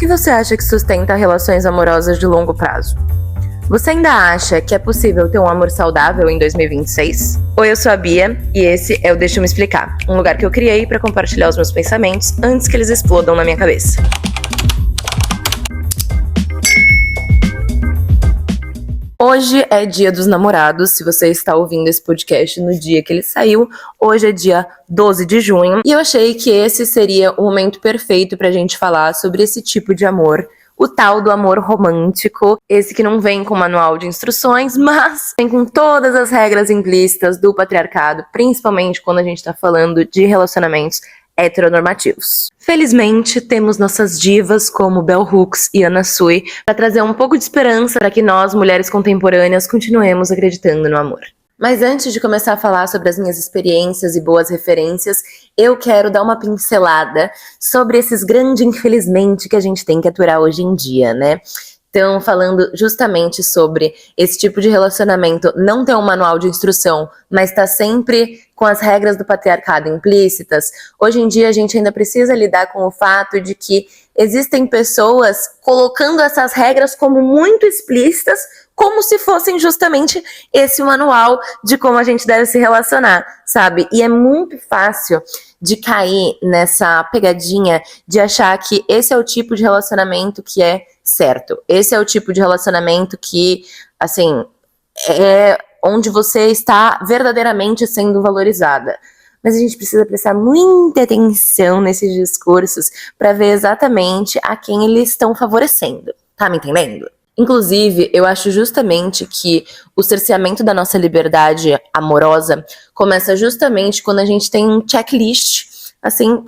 que você acha que sustenta relações amorosas de longo prazo? Você ainda acha que é possível ter um amor saudável em 2026? Oi, eu sou a Bia e esse é o Deixa Eu Me Explicar, um lugar que eu criei para compartilhar os meus pensamentos antes que eles explodam na minha cabeça. Hoje é dia dos namorados, se você está ouvindo esse podcast no dia que ele saiu, hoje é dia 12 de junho, e eu achei que esse seria o momento perfeito pra gente falar sobre esse tipo de amor, o tal do amor romântico, esse que não vem com manual de instruções, mas vem com todas as regras implícitas do patriarcado, principalmente quando a gente tá falando de relacionamentos heteronormativos. Felizmente, temos nossas divas como Bell Hooks e Anna Sui para trazer um pouco de esperança para que nós, mulheres contemporâneas, continuemos acreditando no amor. Mas antes de começar a falar sobre as minhas experiências e boas referências, eu quero dar uma pincelada sobre esses grandes infelizmente que a gente tem que aturar hoje em dia, né? Então, falando justamente sobre esse tipo de relacionamento não ter um manual de instrução, mas tá sempre com as regras do patriarcado implícitas, hoje em dia a gente ainda precisa lidar com o fato de que existem pessoas colocando essas regras como muito explícitas, como se fossem justamente esse manual de como a gente deve se relacionar, sabe? E é muito fácil de cair nessa pegadinha de achar que esse é o tipo de relacionamento que é certo. Esse é o tipo de relacionamento que, assim, é onde você está verdadeiramente sendo valorizada. Mas a gente precisa prestar muita atenção nesses discursos para ver exatamente a quem eles estão favorecendo. Tá me entendendo? Inclusive, eu acho justamente que o cerceamento da nossa liberdade amorosa começa justamente quando a gente tem um checklist, assim,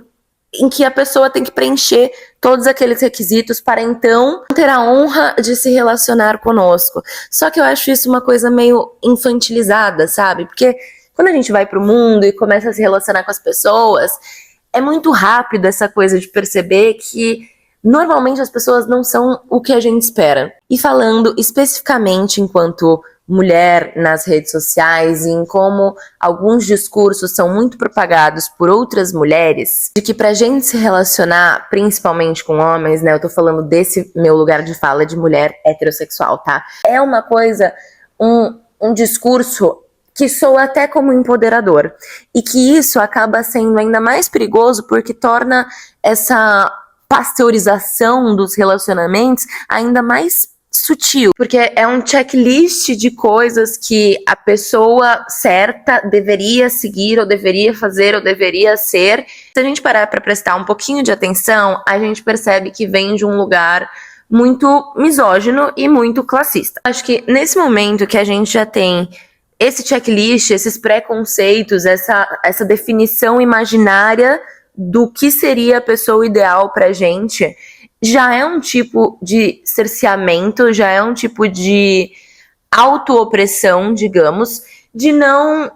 em que a pessoa tem que preencher todos aqueles requisitos para então ter a honra de se relacionar conosco. Só que eu acho isso uma coisa meio infantilizada, sabe? Porque quando a gente vai pro mundo e começa a se relacionar com as pessoas, é muito rápido essa coisa de perceber que normalmente as pessoas não são o que a gente espera. E falando especificamente enquanto mulher nas redes sociais e em como alguns discursos são muito propagados por outras mulheres, de que pra gente se relacionar, principalmente com homens, né, eu tô falando desse meu lugar de fala de mulher heterossexual, tá? É uma coisa, um discurso que soa até como empoderador. E que isso acaba sendo ainda mais perigoso porque torna essa pasteurização dos relacionamentos ainda mais sutil, porque é um checklist de coisas que a pessoa certa deveria seguir, ou deveria fazer, ou deveria ser. Se a gente parar para prestar um pouquinho de atenção, a gente percebe que vem de um lugar muito misógino e muito classista. Acho que nesse momento que a gente já tem esse checklist, esses preconceitos, essa definição imaginária do que seria a pessoa ideal pra gente, já é um tipo de cerceamento, já é um tipo de autoopressão, digamos, de não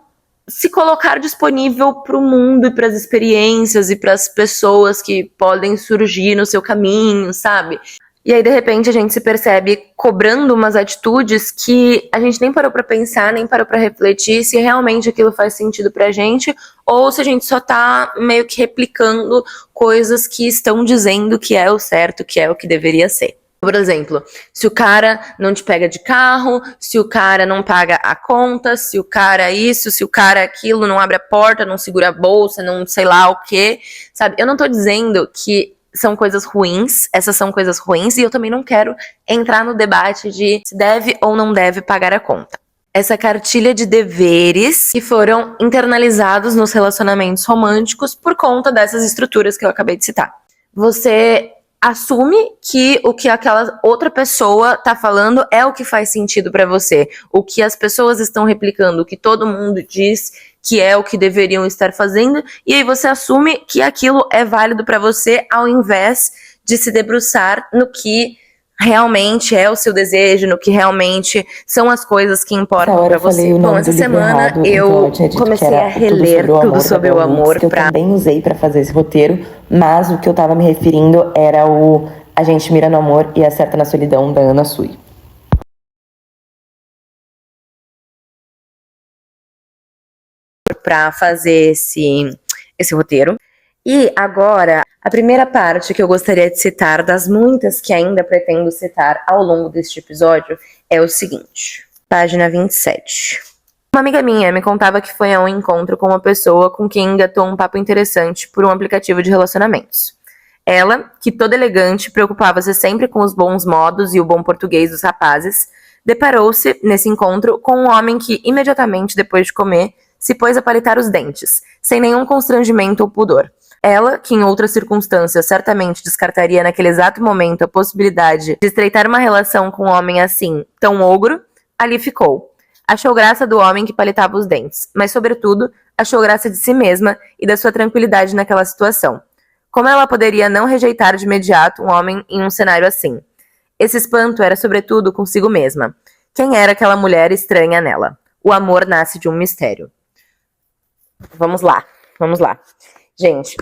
se colocar disponível para o mundo e para as experiências e para as pessoas que podem surgir no seu caminho, sabe? E aí, de repente, a gente se percebe cobrando umas atitudes que a gente nem parou pra pensar, nem parou pra refletir se realmente aquilo faz sentido pra gente, ou se a gente só tá meio que replicando coisas que estão dizendo que é o certo, que é o que deveria ser. Por exemplo, se o cara não te pega de carro, se o cara não paga a conta, se o cara isso, se o cara aquilo, não abre a porta, não segura a bolsa, não sei lá o quê, sabe? Eu não tô dizendo que são coisas ruins, essas são coisas ruins, e eu também não quero entrar no debate de se deve ou não deve pagar a conta. Essa cartilha de deveres que foram internalizados nos relacionamentos românticos por conta dessas estruturas que eu acabei de citar. Você assume que o que aquela outra pessoa tá falando é o que faz sentido pra você, o que as pessoas estão replicando, o que todo mundo diz que é o que deveriam estar fazendo, e aí você assume que aquilo é válido pra você, ao invés de se debruçar no que realmente é o seu desejo, no que realmente são as coisas que importam pra você. Bom, essa semana eu comecei a reler tudo sobre o amor, que eu também usei pra fazer esse roteiro, mas o que eu tava me referindo era o A Gente Mira no Amor e Acerta na Solidão, da Anna Sui. Pra fazer esse roteiro. E agora, a primeira parte que eu gostaria de citar, das muitas que ainda pretendo citar ao longo deste episódio, é o seguinte. Página 27. Uma amiga minha me contava que foi a um encontro com uma pessoa com quem engatou um papo interessante por um aplicativo de relacionamentos. Ela, que toda elegante, preocupava-se sempre com os bons modos e o bom português dos rapazes, deparou-se, nesse encontro, com um homem que, imediatamente depois de comer, se pôs a palitar os dentes, sem nenhum constrangimento ou pudor. Ela, que em outras circunstâncias certamente descartaria naquele exato momento a possibilidade de estreitar uma relação com um homem assim, tão ogro, ali ficou. Achou graça do homem que palitava os dentes, mas, sobretudo, achou graça de si mesma e da sua tranquilidade naquela situação. Como ela poderia não rejeitar de imediato um homem em um cenário assim? Esse espanto era, sobretudo, consigo mesma. Quem era aquela mulher estranha nela? O amor nasce de um mistério. Vamos lá. Gente,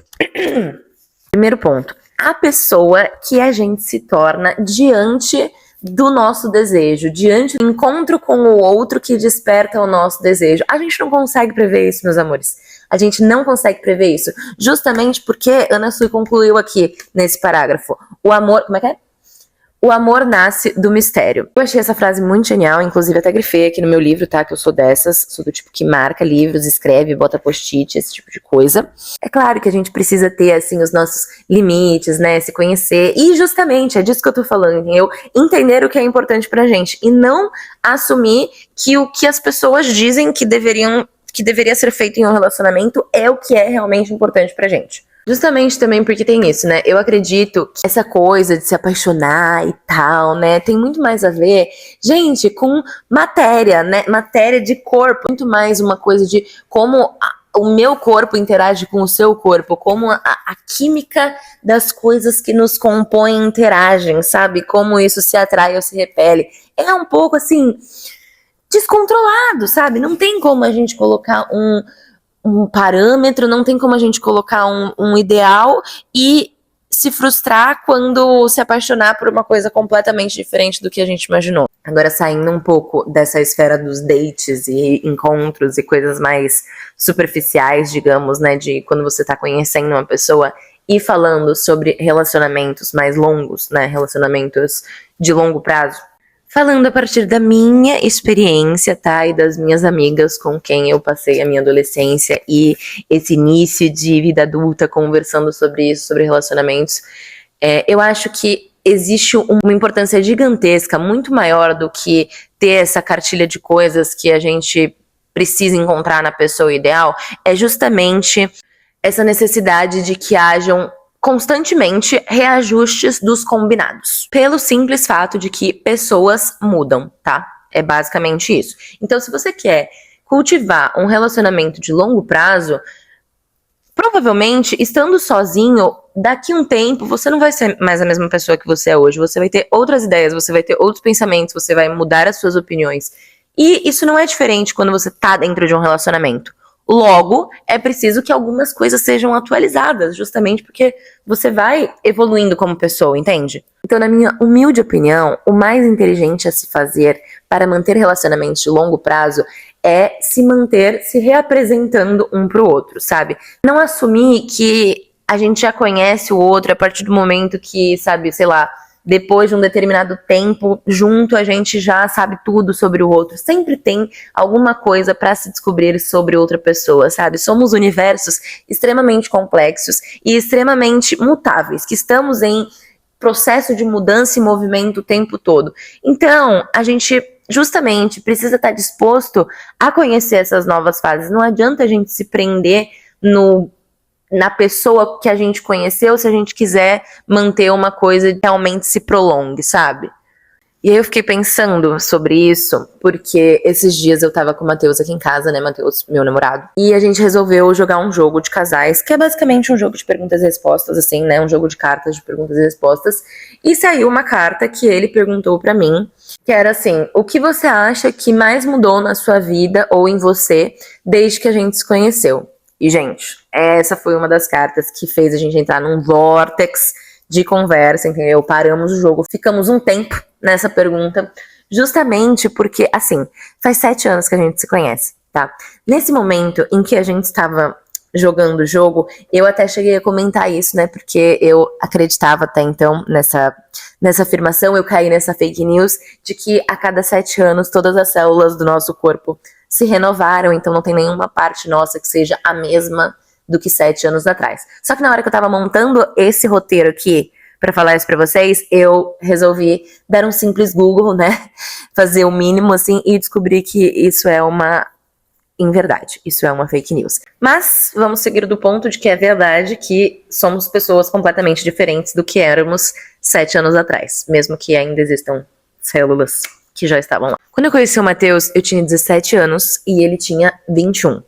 primeiro ponto. A pessoa que a gente se torna diante do nosso desejo, diante do encontro com o outro que desperta o nosso desejo. A gente não consegue prever isso, meus amores. A gente não consegue prever isso. Justamente porque Ana Sui concluiu aqui nesse parágrafo. O amor... Como é que é? O amor nasce do mistério. Eu achei essa frase muito genial, inclusive até grifei aqui no meu livro, tá? Que eu sou dessas, sou do tipo que marca livros, escreve, bota post-it, esse tipo de coisa. É claro que a gente precisa ter, assim, os nossos limites, né? Se conhecer. E justamente, é disso que eu tô falando, entendeu? Entender o que é importante pra gente. E não assumir que o que as pessoas dizem que deveria ser feito em um relacionamento é o que é realmente importante pra gente. Justamente também porque tem isso, né? Eu acredito que essa coisa de se apaixonar e tal, né? Tem muito mais a ver, gente, com matéria, né? Matéria de corpo. Muito mais uma coisa de como o meu corpo interage com o seu corpo. Como a química das coisas que nos compõem interagem, sabe? Como isso se atrai ou se repele. É um pouco, assim, descontrolado, sabe? Não tem como a gente colocar um parâmetro, não tem como a gente colocar um ideal e se frustrar quando se apaixonar por uma coisa completamente diferente do que a gente imaginou. Agora, saindo um pouco dessa esfera dos dates e encontros e coisas mais superficiais, digamos, né, de quando você tá conhecendo uma pessoa e falando sobre relacionamentos mais longos, né, relacionamentos de longo prazo. Falando a partir da minha experiência, tá? E das minhas amigas com quem eu passei a minha adolescência e esse início de vida adulta conversando sobre isso, sobre relacionamentos, eu acho que existe uma importância gigantesca, muito maior do que ter essa cartilha de coisas que a gente precisa encontrar na pessoa ideal, é justamente essa necessidade de que hajam constantemente reajustes dos combinados. Pelo simples fato de que pessoas mudam, tá? É basicamente isso. Então, se você quer cultivar um relacionamento de longo prazo, provavelmente, estando sozinho, daqui a um tempo, você não vai ser mais a mesma pessoa que você é hoje. Você vai ter outras ideias, você vai ter outros pensamentos, você vai mudar as suas opiniões. E isso não é diferente quando você tá dentro de um relacionamento. Logo, é preciso que algumas coisas sejam atualizadas, justamente porque você vai evoluindo como pessoa, entende? Então, na minha humilde opinião, o mais inteligente a se fazer para manter relacionamentos de longo prazo é se manter se reapresentando um pro outro, sabe? Não assumir que a gente já conhece o outro a partir do momento que, sabe, sei lá, depois de um determinado tempo junto, a gente já sabe tudo sobre o outro. Sempre tem alguma coisa para se descobrir sobre outra pessoa, sabe? Somos universos extremamente complexos e extremamente mutáveis, que estamos em processo de mudança e movimento o tempo todo. Então, a gente justamente precisa estar disposto a conhecer essas novas fases. Não adianta a gente se prender na pessoa que a gente conheceu se a gente quiser manter uma coisa que realmente se prolongue, sabe? E aí eu fiquei pensando sobre isso, porque esses dias eu tava com o Matheus aqui em casa, né, Matheus, meu namorado, e a gente resolveu jogar um jogo de casais, que é basicamente um jogo de perguntas e respostas, assim, né, um jogo de cartas de perguntas e respostas, e saiu uma carta que ele perguntou pra mim, que era assim: o que você acha que mais mudou na sua vida ou em você desde que a gente se conheceu? E, gente, essa foi uma das cartas que fez a gente entrar num vórtex de conversa, entendeu? Paramos o jogo, ficamos um tempo nessa pergunta, justamente porque, assim, faz 7 anos que a gente se conhece, tá? Nesse momento em que a gente estava jogando o jogo, eu até cheguei a comentar isso, né? Porque eu acreditava até então nessa afirmação, eu caí nessa fake news de que a cada 7 anos todas as células do nosso corpo se renovaram, então não tem nenhuma parte nossa que seja a mesma do que 7 anos atrás. Só que na hora que eu tava montando esse roteiro aqui, pra falar isso pra vocês, eu resolvi dar um simples Google, né? Fazer o mínimo, assim, e descobrir que isso é uma inverdade. Isso é uma fake news. Mas vamos seguir do ponto de que é verdade que somos pessoas completamente diferentes do que éramos 7 anos atrás, mesmo que ainda existam células que já estavam lá. Quando eu conheci o Matheus, eu tinha 17 anos e ele tinha 21.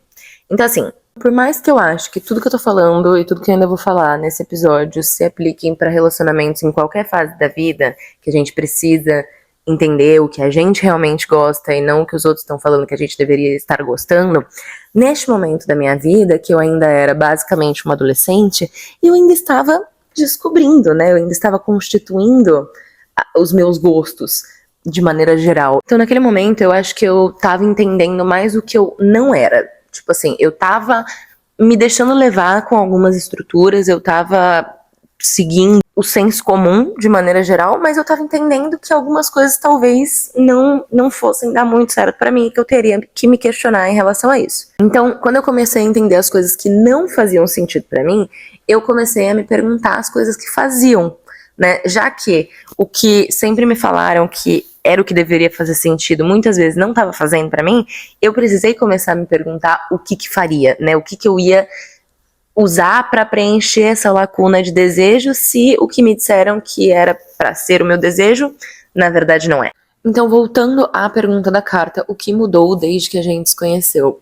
Então, assim, por mais que eu acho que tudo que eu tô falando e tudo que eu ainda vou falar nesse episódio se apliquem pra relacionamentos em qualquer fase da vida, que a gente precisa entender o que a gente realmente gosta e não o que os outros estão falando que a gente deveria estar gostando, neste momento da minha vida, que eu ainda era basicamente uma adolescente, eu ainda estava descobrindo, né? Eu ainda estava constituindo os meus gostos de maneira geral. Então, naquele momento, eu acho que eu tava entendendo mais o que eu não era. Tipo assim, eu tava me deixando levar com algumas estruturas, eu tava seguindo o senso comum de maneira geral, mas eu tava entendendo que algumas coisas talvez não fossem dar muito certo pra mim, que eu teria que me questionar em relação a isso. Então, quando eu comecei a entender as coisas que não faziam sentido pra mim, eu comecei a me perguntar as coisas que faziam, né? Já que o que sempre me falaram que era o que deveria fazer sentido, muitas vezes não estava fazendo pra mim, eu precisei começar a me perguntar o que faria, né? O que eu ia usar para preencher essa lacuna de desejo se o que me disseram que era para ser o meu desejo, na verdade não é. Então, voltando à pergunta da carta, o que mudou desde que a gente se conheceu?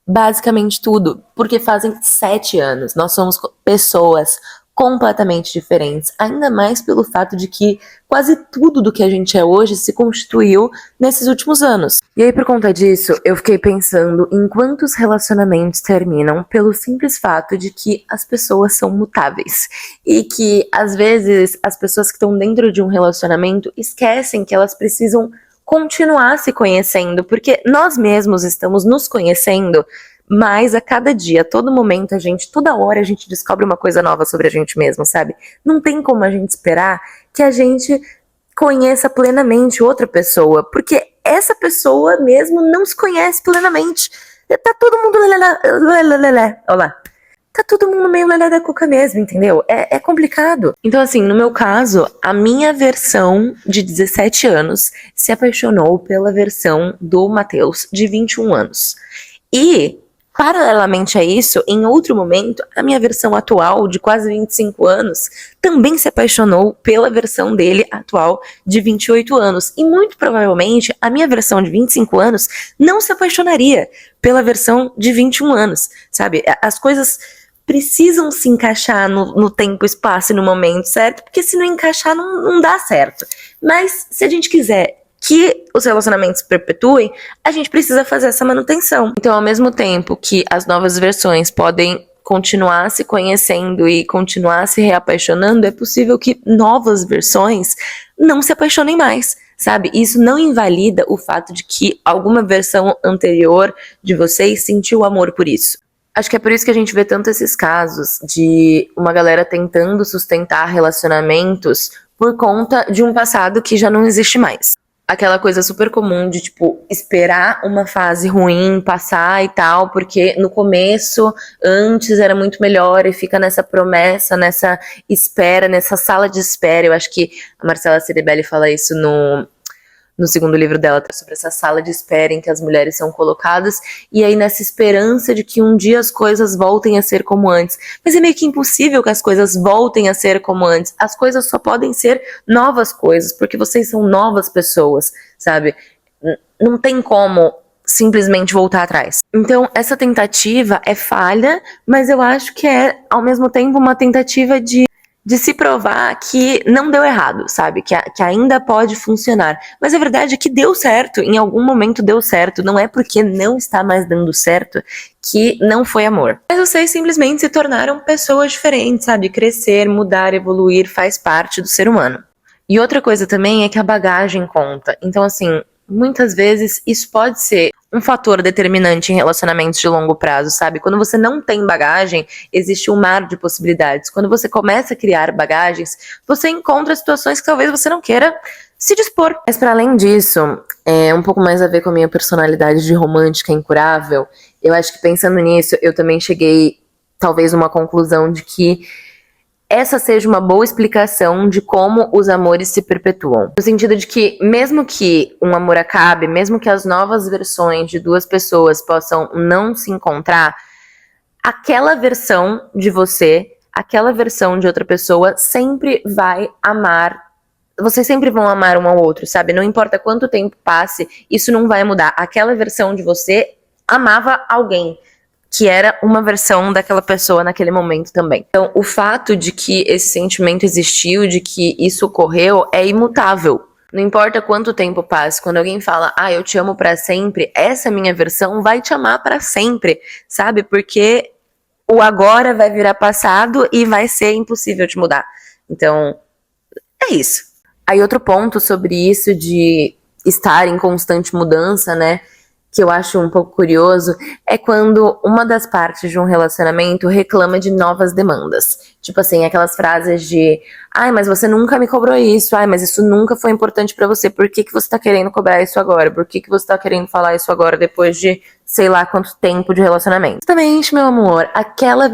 Basicamente tudo, porque fazem 7 anos, nós somos pessoas completamente diferentes, ainda mais pelo fato de que quase tudo do que a gente é hoje se constituiu nesses últimos anos. E aí, por conta disso, eu fiquei pensando em quantos relacionamentos terminam pelo simples fato de que as pessoas são mutáveis. E que, às vezes, as pessoas que estão dentro de um relacionamento esquecem que elas precisam continuar se conhecendo, porque nós mesmos estamos nos conhecendo, mas a cada dia, a todo momento, toda hora a gente descobre uma coisa nova sobre a gente mesmo, sabe? Não tem como a gente esperar que a gente conheça plenamente outra pessoa, porque essa pessoa mesmo não se conhece plenamente. Tá todo mundo olá. Tá todo mundo meio lelé da cuca mesmo, entendeu? É complicado. Então, assim, no meu caso, a minha versão de 17 anos se apaixonou pela versão do Matheus de 21 anos. E, paralelamente a isso, em outro momento, a minha versão atual, de quase 25 anos, também se apaixonou pela versão dele atual, de 28 anos. E muito provavelmente, a minha versão de 25 anos não se apaixonaria pela versão de 21 anos, sabe? As coisas precisam se encaixar no tempo, espaço e no momento, certo? Porque se não encaixar, não dá certo. Mas, se a gente quiser que os relacionamentos se perpetuem, a gente precisa fazer essa manutenção. Então, ao mesmo tempo que as novas versões podem continuar se conhecendo e continuar se reapaixonando, é possível que novas versões não se apaixonem mais, sabe? Isso não invalida o fato de que alguma versão anterior de vocês sentiu amor por isso. Acho que é por isso que a gente vê tanto esses casos de uma galera tentando sustentar relacionamentos por conta de um passado que já não existe mais. Aquela coisa super comum de, tipo, esperar uma fase ruim passar e tal, porque no começo, antes era muito melhor e fica nessa promessa, nessa espera, nessa sala de espera. Eu acho que a Marcela Ceribelli fala isso no segundo livro dela, sobre essa sala de espera em que as mulheres são colocadas, e aí nessa esperança de que um dia as coisas voltem a ser como antes. Mas é meio que impossível que as coisas voltem a ser como antes. As coisas só podem ser novas coisas, porque vocês são novas pessoas, sabe? Não tem como simplesmente voltar atrás. Então, essa tentativa é falha, mas eu acho que é, ao mesmo tempo, uma tentativa de se provar que não deu errado, sabe? Que ainda pode funcionar. Mas a verdade é que deu certo, em algum momento deu certo. Não é porque não está mais dando certo que não foi amor. Mas vocês simplesmente se tornaram pessoas diferentes, sabe? Crescer, mudar, evoluir faz parte do ser humano. E outra coisa também é que a bagagem conta. Então, assim, muitas vezes isso pode ser um fator determinante em relacionamentos de longo prazo, sabe? Quando você não tem bagagem, existe um mar de possibilidades. Quando você começa a criar bagagens, você encontra situações que talvez você não queira se dispor. Mas para além disso, é um pouco mais a ver com a minha personalidade de romântica incurável. Eu acho que pensando nisso, eu também cheguei talvez a uma conclusão de que essa seja uma boa explicação de como os amores se perpetuam. No sentido de que, mesmo que um amor acabe, mesmo que as novas versões de duas pessoas possam não se encontrar, aquela versão de você, aquela versão de outra pessoa sempre vai amar. Vocês sempre vão amar um ao outro, sabe? Não importa quanto tempo passe, isso não vai mudar. Aquela versão de você amava alguém que era uma versão daquela pessoa naquele momento também. Então, o fato de que esse sentimento existiu, de que isso ocorreu, é imutável. Não importa quanto tempo passe, quando alguém fala, eu te amo pra sempre, essa minha versão vai te amar pra sempre, sabe? Porque o agora vai virar passado e vai ser impossível de mudar. Então, é isso. Aí outro ponto sobre isso de estar em constante mudança, né? Que eu acho um pouco curioso, é quando uma das partes de um relacionamento reclama de novas demandas. Tipo assim, aquelas frases de mas você nunca me cobrou isso, mas isso nunca foi importante pra você, por que você tá querendo cobrar isso agora? Por que você tá querendo falar isso agora depois de sei lá quanto tempo de relacionamento? Justamente, meu amor, aquela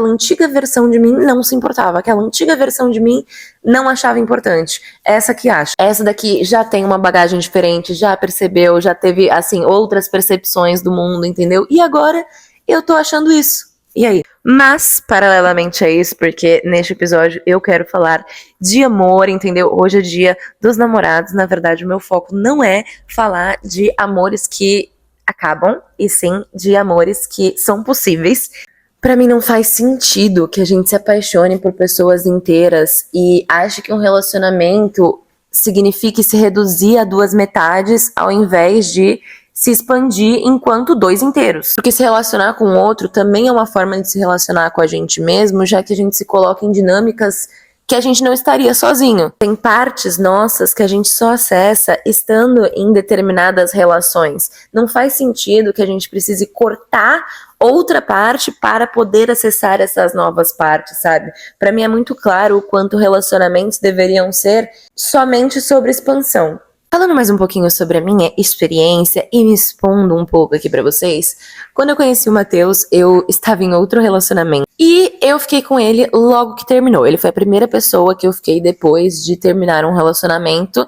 antiga versão de mim não se importava, aquela antiga versão de mim não achava importante. Essa que acha. Essa daqui já tem uma bagagem diferente, já percebeu, já teve, assim, outras percepções do mundo, entendeu? E agora eu tô achando isso. E aí? Mas, paralelamente a isso, porque neste episódio eu quero falar de amor, entendeu? Hoje é dia dos namorados. Na verdade, o meu foco não é falar de amores que acabam, e sim de amores que são possíveis. Pra mim não faz sentido que a gente se apaixone por pessoas inteiras e ache que um relacionamento signifique se reduzir a duas metades ao invés de se expandir enquanto dois inteiros. Porque se relacionar com o outro também é uma forma de se relacionar com a gente mesmo, já que a gente se coloca em dinâmicas que a gente não estaria sozinho. Tem partes nossas que a gente só acessa estando em determinadas relações. Não faz sentido que a gente precise cortar outra parte para poder acessar essas novas partes, sabe? Pra mim é muito claro o quanto relacionamentos deveriam ser somente sobre expansão. Falando mais um pouquinho sobre a minha experiência e me expondo um pouco aqui pra vocês, quando eu conheci o Matheus, eu estava em outro relacionamento e eu fiquei com ele logo que terminou. Ele foi a primeira pessoa que eu fiquei depois de terminar um relacionamento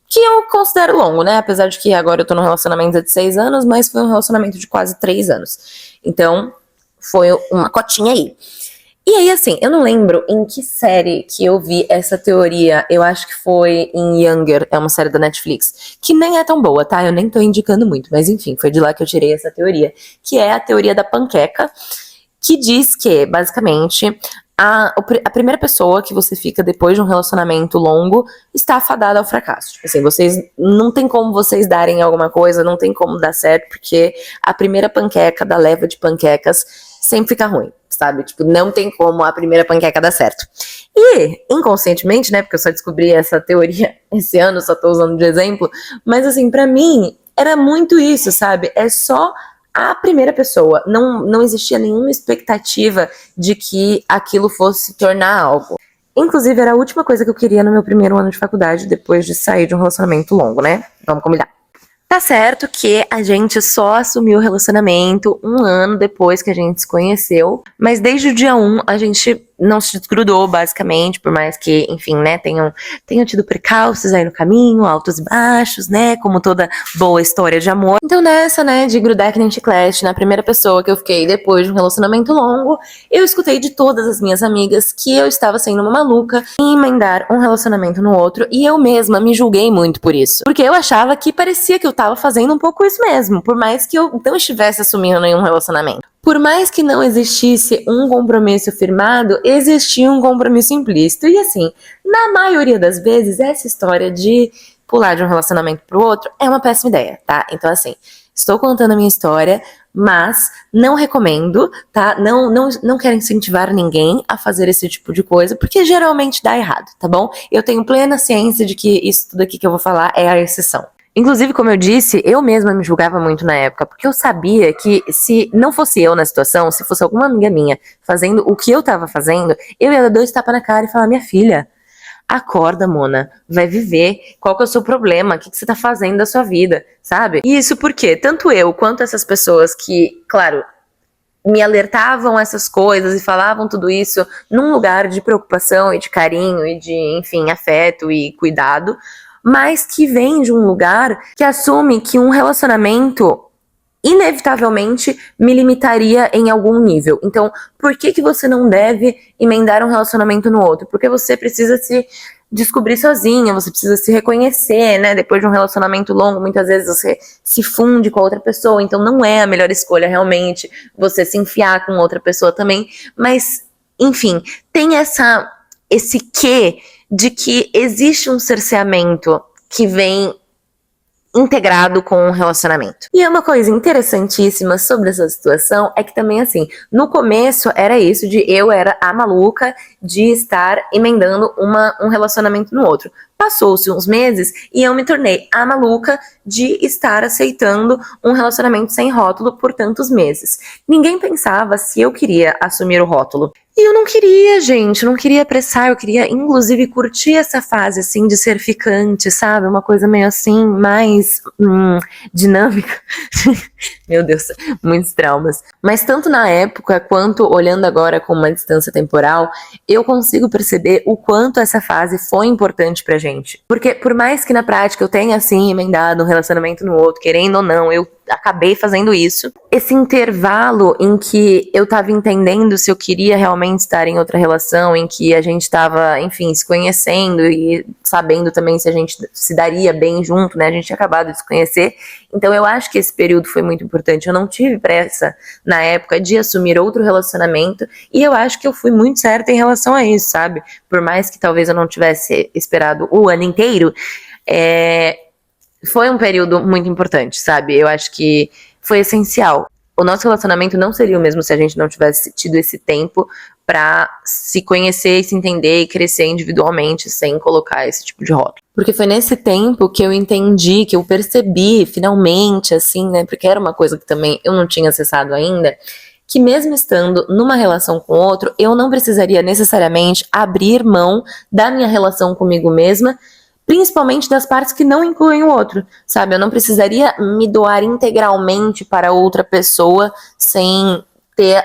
que eu considero longo, né? Apesar de que agora eu tô num relacionamento de 6 anos, mas foi um relacionamento de quase 3 anos. Então, foi uma cotinha aí. E aí, assim, eu não lembro em que série que eu vi essa teoria. Eu acho que foi em Younger, é uma série da Netflix, que nem é tão boa, tá? Eu nem tô indicando muito, mas enfim, foi de lá que eu tirei essa teoria, que é a teoria da panqueca, que diz que, basicamente, a primeira pessoa que você fica depois de um relacionamento longo está fadada ao fracasso. Tipo assim, vocês não tem como vocês darem alguma coisa, não tem como dar certo, porque a primeira panqueca da leva de panquecas sempre fica ruim, sabe? Tipo, não tem como a primeira panqueca dar certo. E, inconscientemente, né, porque eu só descobri essa teoria esse ano, só tô usando de exemplo, mas assim, pra mim, era muito isso, sabe? É só a primeira pessoa. Não existia nenhuma expectativa de que aquilo fosse se tornar algo. Inclusive, era a última coisa que eu queria no meu primeiro ano de faculdade, depois de sair de um relacionamento longo, né? Vamos combinar. Tá certo que a gente só assumiu o relacionamento 1 ano depois que a gente se conheceu, mas desde o dia 1 a gente não se desgrudou, basicamente, por mais que, enfim, né, tenham tido percalços aí no caminho, altos e baixos, né, como toda boa história de amor. Então nessa, né, de grudar que nem chiclete na primeira pessoa que eu fiquei depois de um relacionamento longo, eu escutei de todas as minhas amigas que eu estava sendo uma maluca em emendar um relacionamento no outro, e eu mesma me julguei muito por isso. Porque eu achava que parecia que eu tava fazendo um pouco isso mesmo, por mais que eu não estivesse assumindo nenhum relacionamento. Por mais que não existisse um compromisso firmado, existia um compromisso implícito. E assim, na maioria das vezes, essa história de pular de um relacionamento pro outro é uma péssima ideia, tá? Então assim, estou contando a minha história, mas não recomendo, tá? Não quero incentivar ninguém a fazer esse tipo de coisa, porque geralmente dá errado, tá bom? Eu tenho plena ciência de que isso tudo aqui que eu vou falar é a exceção. Inclusive, como eu disse, eu mesma me julgava muito na época, porque eu sabia que se não fosse eu na situação, se fosse alguma amiga minha fazendo o que eu tava fazendo, eu ia dar 2 tapas na cara e falar: minha filha, acorda, Mona, vai viver, qual que é o seu problema, o que você tá fazendo da sua vida, sabe? E isso porque tanto eu quanto essas pessoas que, claro, me alertavam essas coisas e falavam tudo isso num lugar de preocupação e de carinho e de, enfim, afeto e cuidado, mas que vem de um lugar que assume que um relacionamento inevitavelmente me limitaria em algum nível. Então, por que que você não deve emendar um relacionamento no outro? Porque você precisa se descobrir sozinha, você precisa se reconhecer, né? Depois de um relacionamento longo, muitas vezes você se funde com a outra pessoa, então não é a melhor escolha realmente você se enfiar com outra pessoa também, mas enfim, tem esse quê de que existe um cerceamento que vem integrado com um relacionamento. E uma coisa interessantíssima sobre essa situação é que também, assim, no começo era isso de eu era a maluca de estar emendando um relacionamento no outro. Passou-se uns meses e eu me tornei a maluca de estar aceitando um relacionamento sem rótulo por tantos meses. Ninguém pensava se eu queria assumir o rótulo. E eu não queria, gente, eu não queria apressar, eu queria, inclusive, curtir essa fase, assim, de ser ficante, sabe? Uma coisa meio assim, mais dinâmica. Meu Deus, muitos traumas. Mas tanto na época, quanto olhando agora com uma distância temporal, eu consigo perceber o quanto essa fase foi importante pra gente. Porque por mais que na prática eu tenha, assim, emendado um relacionamento no outro, querendo ou não, eu acabei fazendo isso. Esse intervalo em que eu tava entendendo se eu queria realmente estar em outra relação, em que a gente tava, enfim, se conhecendo e sabendo também se a gente se daria bem junto, né? A gente tinha acabado de se conhecer. Então eu acho que esse período foi muito importante. Eu não tive pressa na época de assumir outro relacionamento e eu acho que eu fui muito certa em relação a isso, sabe? Por mais que talvez eu não tivesse esperado o ano inteiro, foi um período muito importante, sabe? Eu acho que foi essencial. O nosso relacionamento não seria o mesmo se a gente não tivesse tido esse tempo pra se conhecer e se entender e crescer individualmente sem colocar esse tipo de rótulo. Porque foi nesse tempo que eu entendi, que eu percebi finalmente, assim, né? Porque era uma coisa que também eu não tinha acessado ainda, que mesmo estando numa relação com outro, eu não precisaria necessariamente abrir mão da minha relação comigo mesma, principalmente das partes que não incluem o outro, sabe? Eu não precisaria me doar integralmente para outra pessoa sem ter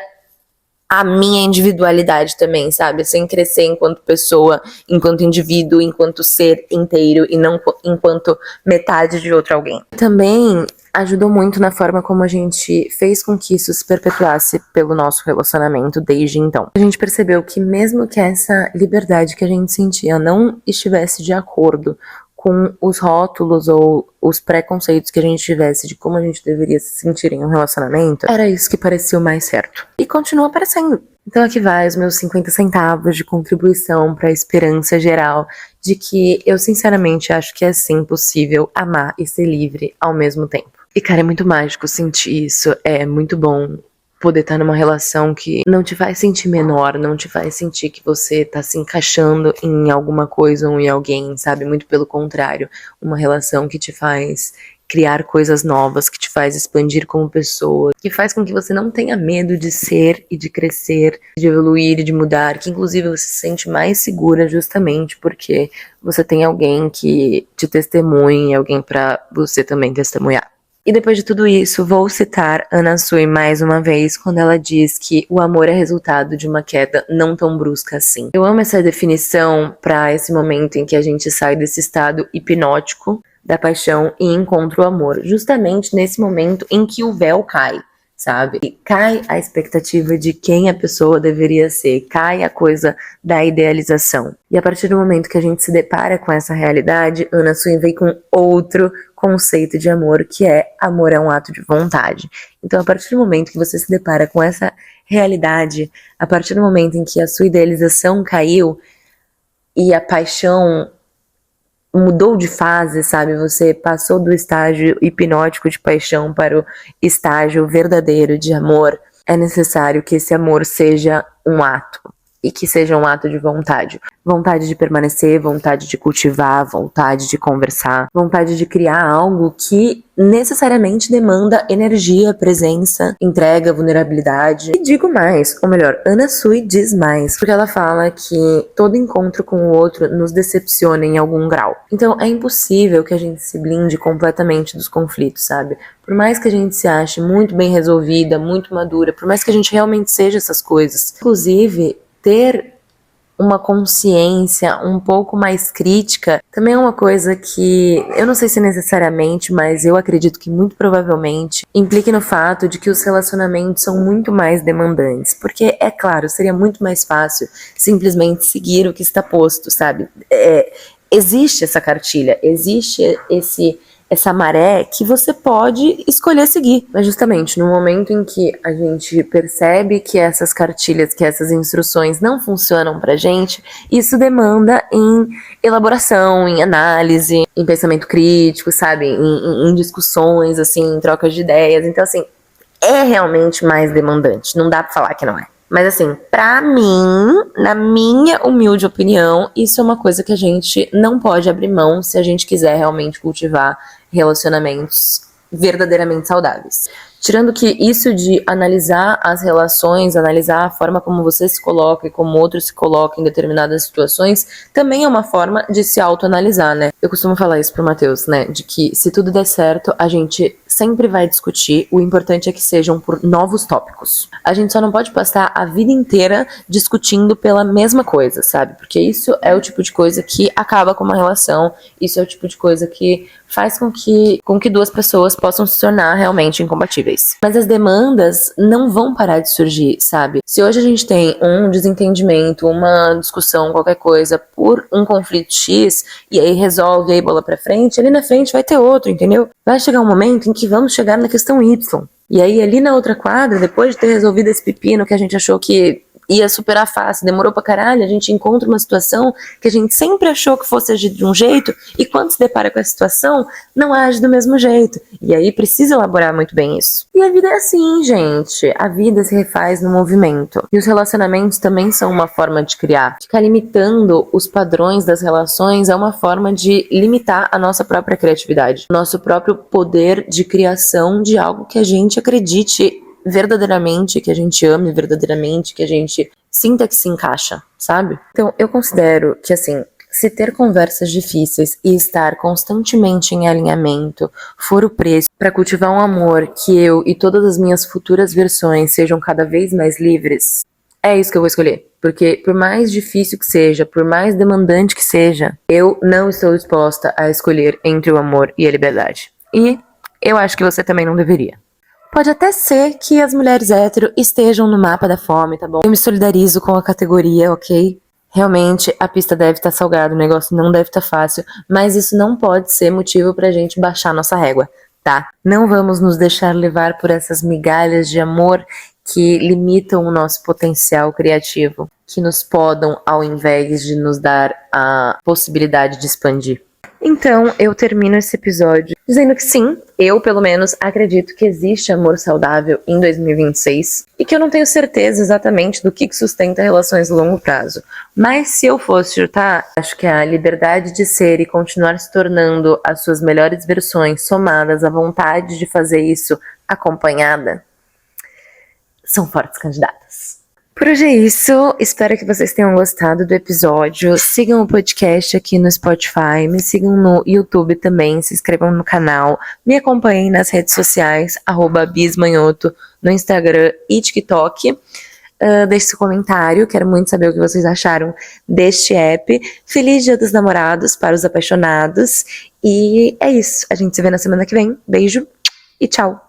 a minha individualidade também, sabe? Sem crescer enquanto pessoa, enquanto indivíduo, enquanto ser inteiro e não enquanto metade de outro alguém. Também ajudou muito na forma como a gente fez com que isso se perpetuasse pelo nosso relacionamento desde então. A gente percebeu que mesmo que essa liberdade que a gente sentia não estivesse de acordo com os rótulos ou os preconceitos que a gente tivesse de como a gente deveria se sentir em um relacionamento, era isso que parecia o mais certo. E continua parecendo. Então aqui vai os meus 50 centavos de contribuição para a esperança geral de que eu sinceramente acho que é sim possível amar e ser livre ao mesmo tempo. E cara, é muito mágico sentir isso, é muito bom poder estar numa relação que não te faz sentir menor, não te faz sentir que você tá se encaixando em alguma coisa ou em alguém, sabe? Muito pelo contrário, uma relação que te faz criar coisas novas, que te faz expandir como pessoa, que faz com que você não tenha medo de ser e de crescer, de evoluir e de mudar, que inclusive você se sente mais segura justamente porque você tem alguém que te testemunhe, alguém pra você também testemunhar. E depois de tudo isso, vou citar Anna Sui mais uma vez, quando ela diz que o amor é resultado de uma queda não tão brusca assim. Eu amo essa definição para esse momento em que a gente sai desse estado hipnótico da paixão e encontra o amor, justamente nesse momento em que o véu cai, sabe? E cai a expectativa de quem a pessoa deveria ser, cai a coisa da idealização. E a partir do momento que a gente se depara com essa realidade, Anna Sui vem com outro conceito de amor, que é amor é um ato de vontade. Então, a partir do momento que você se depara com essa realidade, a partir do momento em que a sua idealização caiu e a paixão mudou de fase, sabe? Você passou do estágio hipnótico de paixão para o estágio verdadeiro de amor. É necessário que esse amor seja um ato. e que seja um ato de vontade. Vontade de permanecer, vontade de cultivar, vontade de conversar, vontade de criar algo que necessariamente demanda energia, presença, entrega, vulnerabilidade. E digo mais, ou melhor, Ana Sui diz mais, porque ela fala que todo encontro com o outro nos decepciona em algum grau. Então é impossível que a gente se blinde completamente dos conflitos, sabe? Por mais que a gente se ache muito bem resolvida, muito madura, por mais que a gente realmente seja essas coisas, inclusive ter uma consciência um pouco mais crítica também é uma coisa que eu não sei se necessariamente, mas eu acredito que muito provavelmente implique no fato de que os relacionamentos são muito mais demandantes, porque é claro, seria muito mais fácil simplesmente seguir o que está posto, sabe? Existe essa cartilha, existe essa maré que você pode escolher seguir. Mas justamente no momento em que a gente percebe que essas cartilhas, que essas instruções não funcionam pra gente, isso demanda em elaboração, em análise, em pensamento crítico, sabe? Em discussões, assim, em trocas de ideias. Então, assim, é realmente mais demandante. Não dá pra falar que não é. Mas assim, pra mim, na minha humilde opinião, isso é uma coisa que a gente não pode abrir mão se a gente quiser realmente cultivar relacionamentos verdadeiramente saudáveis. Tirando que isso de analisar as relações, analisar a forma como você se coloca e como outro se coloca em determinadas situações, também é uma forma de se autoanalisar, né? Eu costumo falar isso pro Matheus, né? De que se tudo der certo, a gente sempre vai discutir, o importante é que sejam por novos tópicos. A gente só não pode passar a vida inteira discutindo pela mesma coisa, sabe? Porque isso é o tipo de coisa que acaba com uma relação, isso é o tipo de coisa que faz com que duas pessoas possam se tornar realmente incompatíveis. Mas as demandas não vão parar de surgir, sabe? Se hoje a gente tem um desentendimento, uma discussão, qualquer coisa, por um conflito X, e aí resolve, e aí bola pra frente, ali na frente vai ter outro, entendeu? Vai chegar um momento em que vamos chegar na questão Y. E aí ali na outra quadra, depois de ter resolvido esse pepino que a gente achou que ia superar fácil, demorou pra caralho, a gente encontra uma situação que a gente sempre achou que fosse agir de um jeito, e quando se depara com a situação, não age do mesmo jeito. E aí precisa elaborar muito bem isso. E a vida é assim, gente. A vida se refaz no movimento. E os relacionamentos também são uma forma de criar. Ficar limitando os padrões das relações é uma forma de limitar a nossa própria criatividade, nosso próprio poder de criação de algo que a gente acredite verdadeiramente, que a gente ame verdadeiramente, que a gente sinta que se encaixa, sabe? Então, eu considero que, assim, se ter conversas difíceis e estar constantemente em alinhamento for o preço para cultivar um amor que eu e todas as minhas futuras versões sejam cada vez mais livres, é isso que eu vou escolher. Porque por mais difícil que seja, por mais demandante que seja, eu não estou disposta a escolher entre o amor e a liberdade. E eu acho que você também não deveria. Pode até ser que as mulheres hétero estejam no mapa da fome, tá bom? Eu me solidarizo com a categoria, ok? Realmente, a pista deve estar salgada, o negócio não deve estar fácil, mas isso não pode ser motivo pra gente baixar nossa régua, tá? Não vamos nos deixar levar por essas migalhas de amor que limitam o nosso potencial criativo, que nos podam ao invés de nos dar a possibilidade de expandir. Então, eu termino esse episódio dizendo que sim, eu, pelo menos, acredito que existe amor saudável em 2026 e que eu não tenho certeza exatamente do que sustenta relações a longo prazo. Mas se eu fosse chutar, acho que a liberdade de ser e continuar se tornando as suas melhores versões, somadas à vontade de fazer isso acompanhada, são fortes candidatas. Por hoje é isso, espero que vocês tenham gostado do episódio. Sigam o podcast aqui no Spotify, me sigam no YouTube também, se inscrevam no canal, me acompanhem nas redes sociais, @bismanhoto, no Instagram e TikTok. Deixe seu comentário, quero muito saber o que vocês acharam deste app. Feliz Dia dos Namorados para os apaixonados. E é isso, a gente se vê na semana que vem. Beijo e tchau!